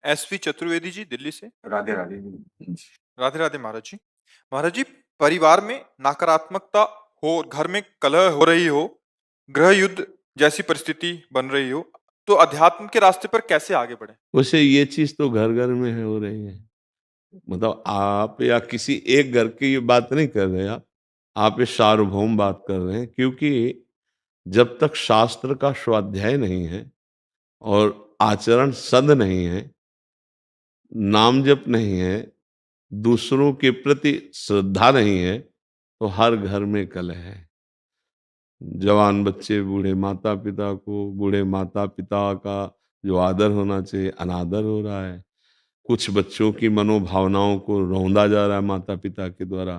SP Chaturvedi ji Delhi से। राधे राधे। राधे राधे महाराज जी। महाराज जी, परिवार में नकारात्मकता हो और घर में कलह हो रही हो, गृह युद्ध जैसी परिस्थिति बन रही हो, तो अध्यात्म के रास्ते पर कैसे आगे बढ़े? वैसे ये चीज तो घर घर में है, हो रही है। मतलब आप या किसी एक घर की ये बात नहीं कर रहे, आप ये सार्वभौम बात कर रहे हैं। क्योंकि जब तक शास्त्र का स्वाध्याय नहीं है और आचरण सद नहीं है, नाम जप नहीं है, दूसरों के प्रति श्रद्धा नहीं है, तो हर घर में कलह है। जवान बच्चे बूढ़े माता पिता को, बूढ़े माता पिता का जो आदर होना चाहिए अनादर हो रहा है। कुछ बच्चों की मनोभावनाओं को रौंदा जा रहा है माता पिता के द्वारा।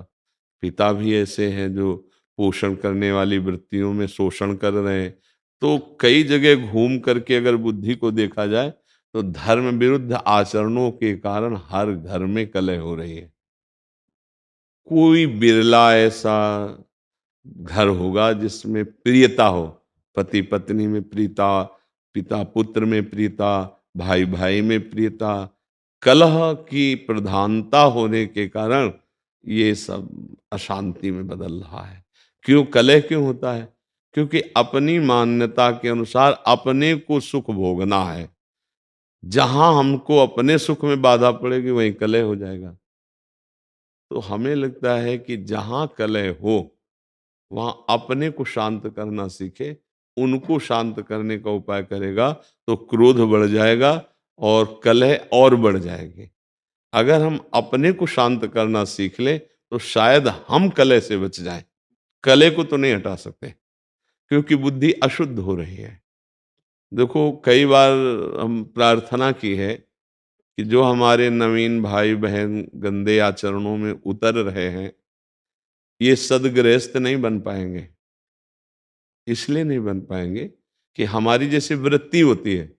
पिता भी ऐसे हैं जो पोषण करने वाली वृत्तियों में शोषण कर रहे हैं। तो कई जगह घूम करके अगर बुद्धि को देखा जाए तो धर्म विरुद्ध आचरणों के कारण हर घर में कलह हो रही है। कोई बिरला ऐसा घर होगा जिसमें प्रियता हो, पति पत्नी में प्रियता, पिता पुत्र में प्रियता, भाई भाई में प्रियता। कलह की प्रधानता होने के कारण ये सब अशांति में बदल रहा है। क्यों कलह क्यों होता है? क्योंकि अपनी मान्यता के अनुसार अपने को सुख भोगना है। जहां हमको अपने सुख में बाधा पड़ेगी वहीं कलह हो जाएगा। तो हमें लगता है कि जहां कलह हो वहां अपने को शांत करना सीखे। उनको शांत करने का उपाय करेगा तो क्रोध बढ़ जाएगा और कलह और बढ़ जाएगी। अगर हम अपने को शांत करना सीख ले तो शायद हम कलह से बच जाएं। कलह को तो नहीं हटा सकते क्योंकि बुद्धि अशुद्ध हो रही है। देखो कई बार हम प्रार्थना की है कि जो हमारे नवीन भाई बहन गंदे आचरणों में उतर रहे हैं, ये सदगृहस्थ नहीं बन पाएंगे। इसलिए नहीं बन पाएंगे कि हमारी जैसे वृत्ति होती है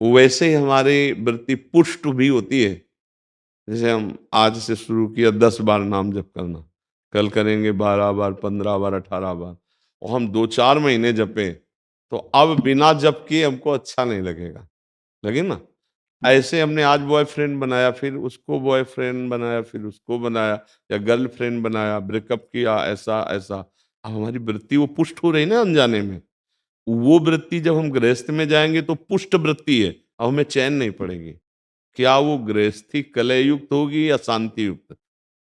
वैसे ही हमारी वृत्ति पुष्ट भी होती है। जैसे हम आज से शुरू किया 10 बार नाम जप करना, कल करेंगे 12 बार, 15 बार, 18 बार, और हम 2-4 महीने जपें तो अब बिना जप किए हमको अच्छा नहीं लगेगा। लगे ना? ऐसे हमने आज बॉयफ्रेंड बनाया, फिर उसको बॉयफ्रेंड बनाया, फिर उसको बनाया, या गर्लफ्रेंड बनाया, ब्रेकअप किया, ऐसा ऐसा। अब हमारी वृत्ति वो पुष्ट हो रही ना अनजाने में। वो वृत्ति जब हम गृहस्थ में जाएंगे तो पुष्ट वृत्ति है, अब हमें चैन नहीं पड़ेगी। क्या वो गृहस्थी कलह युक्त होगी या शांति युक्त?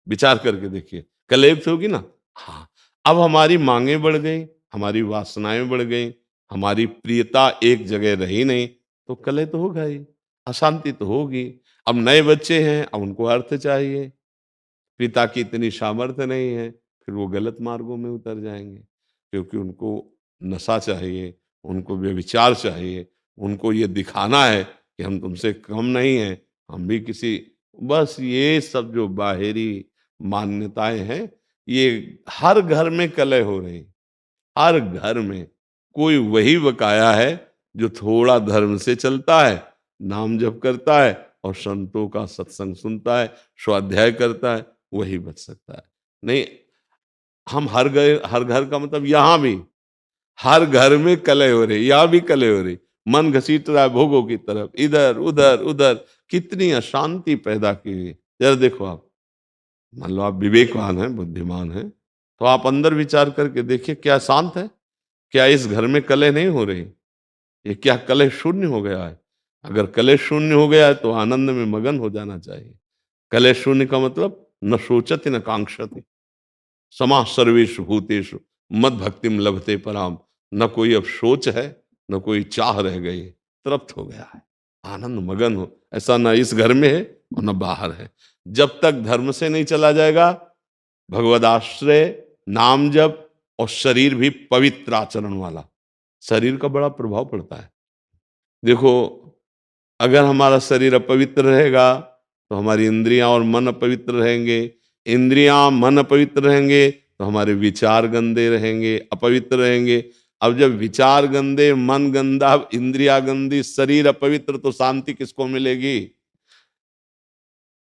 विचार करके देखिए। कलह युक्त होगी ना? हाँ। अब हमारी मांगे बढ़ गई, हमारी वासनाएं बढ़ गई, हमारी प्रियता एक जगह रही नहीं, तो कलह तो होगा ही, अशांति तो होगी। अब नए बच्चे हैं, अब उनको अर्थ चाहिए, पिता की इतनी सामर्थ्य नहीं है, फिर वो गलत मार्गों में उतर जाएंगे क्योंकि उनको नशा चाहिए, उनको व्यभिचार चाहिए, उनको ये दिखाना है कि हम तुमसे कम नहीं हैं, हम भी किसी। बस ये सब जो बाहरी मान्यताएं हैं, ये हर घर में कलह हो रही। हर घर में कोई वही बकाया है जो थोड़ा धर्म से चलता है, नाम जप करता है और संतों का सत्संग सुनता है, स्वाध्याय करता है, वही बच सकता है। नहीं, हम हर घर का मतलब यहां भी हर घर में कलह हो रही, यहां भी कलह हो रही। मन घसीट रहा है भोगों की तरफ, इधर उधर उधर। कितनी अशांति पैदा की हुई। जरा देखो आप, मान लो आप विवेकवान हैं, बुद्धिमान हैं, तो आप अंदर विचार करके देखिए क्या शांत है? क्या इस घर में कलह नहीं हो रही? ये क्या कलह शून्य हो गया है? अगर कलह शून्य हो गया है तो आनंद में मगन हो जाना चाहिए। कलह शून्य का मतलब न सोचति न कांक्षति, समा सर्वेषु भूतेषु मद भक्तिम लभते पराम। न कोई अब सोच है, न कोई चाह रह गई, तृप्त हो गया है, आनंद मगन हो। ऐसा न इस घर में है और न बाहर है। जब तक धर्म से नहीं चला जाएगा, भगवदाश्रय, नाम जप और शरीर भी पवित्र आचरण वाला, शरीर का बड़ा प्रभाव पड़ता है। देखो, अगर हमारा शरीर अपवित्र रहेगा तो हमारी इंद्रियां और मन अपवित्र रहेंगे। इंद्रियां मन अपवित्र रहेंगे तो हमारे विचार गंदे रहेंगे, अपवित्र रहेंगे। अब जब विचार गंदे, मन गंदा, इंद्रिया गंदी, शरीर अपवित्र, तो शांति किसको मिलेगी?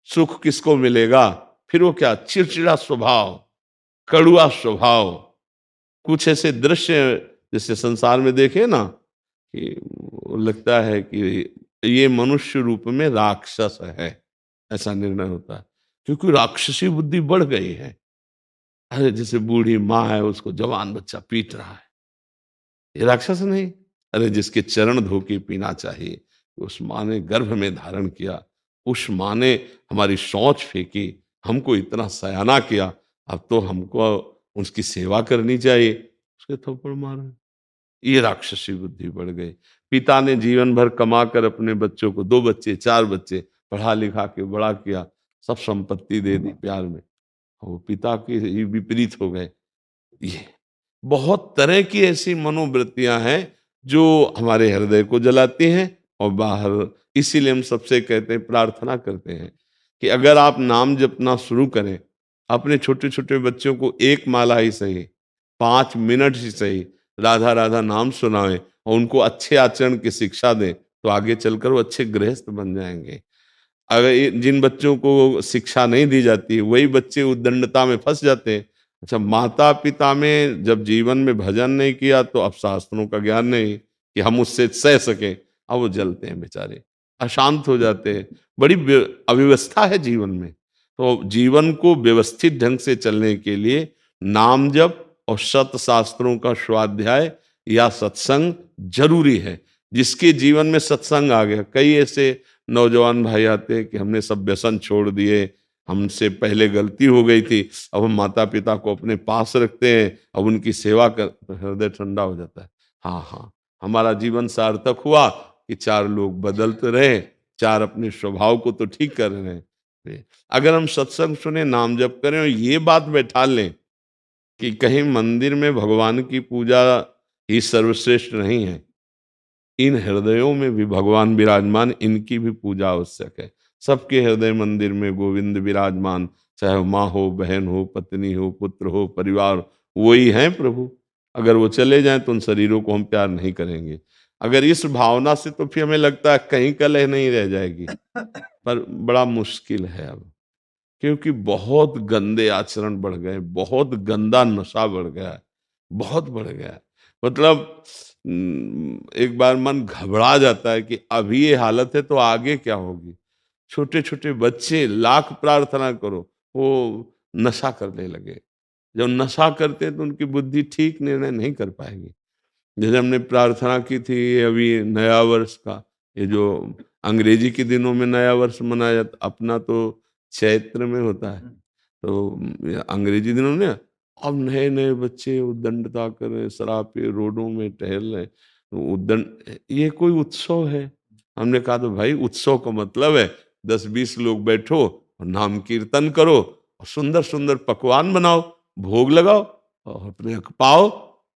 सुख किसको मिलेगा? फिर वो क्या, चिड़चिड़ा स्वभाव, कड़ुआ स्वभाव। कुछ ऐसे दृश्य जैसे संसार में देखे ना कि लगता है कि ये मनुष्य रूप में राक्षस है, ऐसा निर्णय होता है, क्योंकि राक्षसी बुद्धि बढ़ गई है। अरे जैसे बूढ़ी माँ है, उसको जवान बच्चा पीट रहा है, ये राक्षस नहीं। अरे जिसके चरण धो के पीना चाहिए, उस माँ ने गर्भ में धारण किया, उस माँ ने हमारी शौच फेंकी, हमको इतना सयाना किया, अब तो हमको उसकी सेवा करनी चाहिए, उसके थप्पड़ मारे। ये राक्षसी बुद्धि बढ़ गई। पिता ने जीवन भर कमा कर अपने बच्चों को, 2 बच्चे, 4 बच्चे पढ़ा लिखा के बड़ा किया, सब संपत्ति दे दी प्यार में, और वो पिता के ही विपरीत हो गए। ये बहुत तरह की ऐसी मनोवृत्तियां हैं जो हमारे हृदय को जलाती हैं और बाहर। इसीलिए हम सबसे कहते हैं, प्रार्थना करते हैं कि अगर आप नाम जपना शुरू करें, अपने छोटे छोटे बच्चों को एक माला ही सही, 5 मिनट ही सही, राधा राधा नाम सुनाएं और उनको अच्छे आचरण की शिक्षा दें, तो आगे चलकर वो अच्छे गृहस्थ बन जाएंगे। अगर जिन बच्चों को शिक्षा नहीं दी जाती, वही बच्चे उद्दंडता में फंस जाते हैं। अच्छा, माता पिता में जब जीवन में भजन नहीं किया, तो अब शास्त्रों का ज्ञान नहीं कि हम उससे सह सकें, अब वो जलते हैं बेचारे, अशांत हो जाते हैं। बड़ी अव्यवस्था है जीवन में। तो जीवन को व्यवस्थित ढंग से चलने के लिए नाम जप और सत शास्त्रों का स्वाध्याय या सत्संग जरूरी है। जिसके जीवन में सत्संग आ गया, कई ऐसे नौजवान भाई आते हैं कि हमने सब व्यसन छोड़ दिए, हमसे पहले गलती हो गई थी, अब हम माता पिता को अपने पास रखते हैं, अब उनकी सेवा कर, तो हृदय ठंडा हो जाता है। हाँ हाँ, हमारा जीवन सार्थक हुआ कि 4 लोग बदलते रहे, 4 अपने स्वभाव को तो ठीक कर रहे हैं। अगर हम सत्संग सुने, नाम जप करें और ये बात बैठा लें कि कहीं मंदिर में भगवान की पूजा ही सर्वश्रेष्ठ नहीं है, इन हृदयों में भी भगवान विराजमान, इनकी भी पूजा आवश्यक है। सबके हृदय मंदिर में गोविंद विराजमान, चाहे माँ हो, बहन हो, पत्नी हो, पुत्र हो, परिवार, वही हैं प्रभु। अगर वो चले जाएं तो उन शरीरों को हम प्यार नहीं करेंगे। अगर इस भावना से, तो फिर हमें लगता है कहीं कलह नहीं रह जाएगी, पर बड़ा मुश्किल है अब, क्योंकि बहुत गंदे आचरण बढ़ गए, बहुत गंदा नशा बढ़ गया है, बहुत बढ़ गया है। मतलब एक बार मन घबरा जाता है कि अभी ये हालत है तो आगे क्या होगी। छोटे छोटे बच्चे, लाख प्रार्थना करो, वो नशा करने लगे। जब नशा करते हैं तो उनकी बुद्धि ठीक निर्णय नहीं कर पाएगी। जैसे हमने प्रार्थना की थी अभी नया वर्ष का, ये जो अंग्रेजी के दिनों में नया वर्ष मनाया जाता, अपना तो चैत्र में होता है, तो अंग्रेजी दिनों में अब नए नए बच्चे उद्दंडता कर रहे हैं, शराब पे रोडों में टहल रहे हैं, उद्दंड, ये कोई उत्सव है? हमने कहा तो भाई उत्सव का मतलब है 10-20 लोग बैठो और नाम कीर्तन करो और सुंदर सुंदर पकवान बनाओ, भोग लगाओ और अपने पाओ,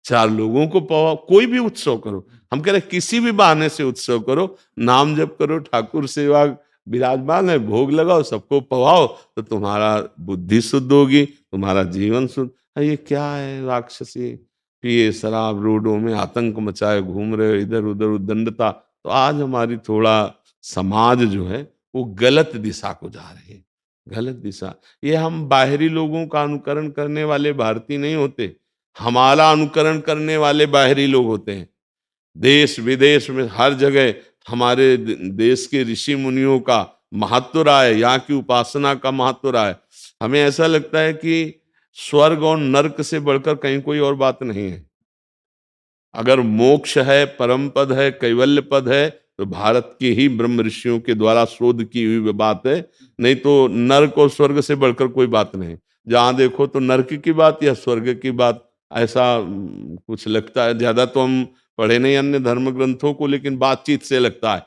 4 लोगों को पाओ, कोई भी उत्सव करो। हम कह रहे किसी भी बहाने से उत्सव करो, नाम जप करो, ठाकुर सेवा विराजमान है, भोग लगाओ, सबको पवाओ, तो तुम्हारा बुद्धि शुद्ध होगी, तुम्हारा जीवन शुद्ध। ये क्या है, राक्षसी पिए शराब, रोडों में आतंक मचाए घूम रहे, इधर उधर उद्दंडता। तो आज हमारी थोड़ा समाज जो है वो गलत दिशा को जा रही है, गलत दिशा। ये हम बाहरी लोगों का अनुकरण करने वाले भारतीय नहीं होते, हमारा अनुकरण करने वाले बाहरी लोग होते हैं। देश विदेश में हर जगह हमारे देश के ऋषि मुनियों का महत्व रहा है, यहाँ की उपासना का महत्व रहा है। हमें ऐसा लगता है कि स्वर्ग और नर्क से बढ़कर कहीं कोई और बात नहीं है। अगर मोक्ष है, परम पद है, कैवल्य पद है, तो भारत के ही ब्रह्म ऋषियों के द्वारा शोध की हुई बात है। नहीं तो नर्क और स्वर्ग से बढ़कर कोई बात नहीं। जहां देखो तो नर्क की बात या स्वर्ग की बात, ऐसा कुछ लगता है। ज्यादा तो हम पढ़े नहीं अन्य धर्म ग्रंथों को, लेकिन बातचीत से लगता है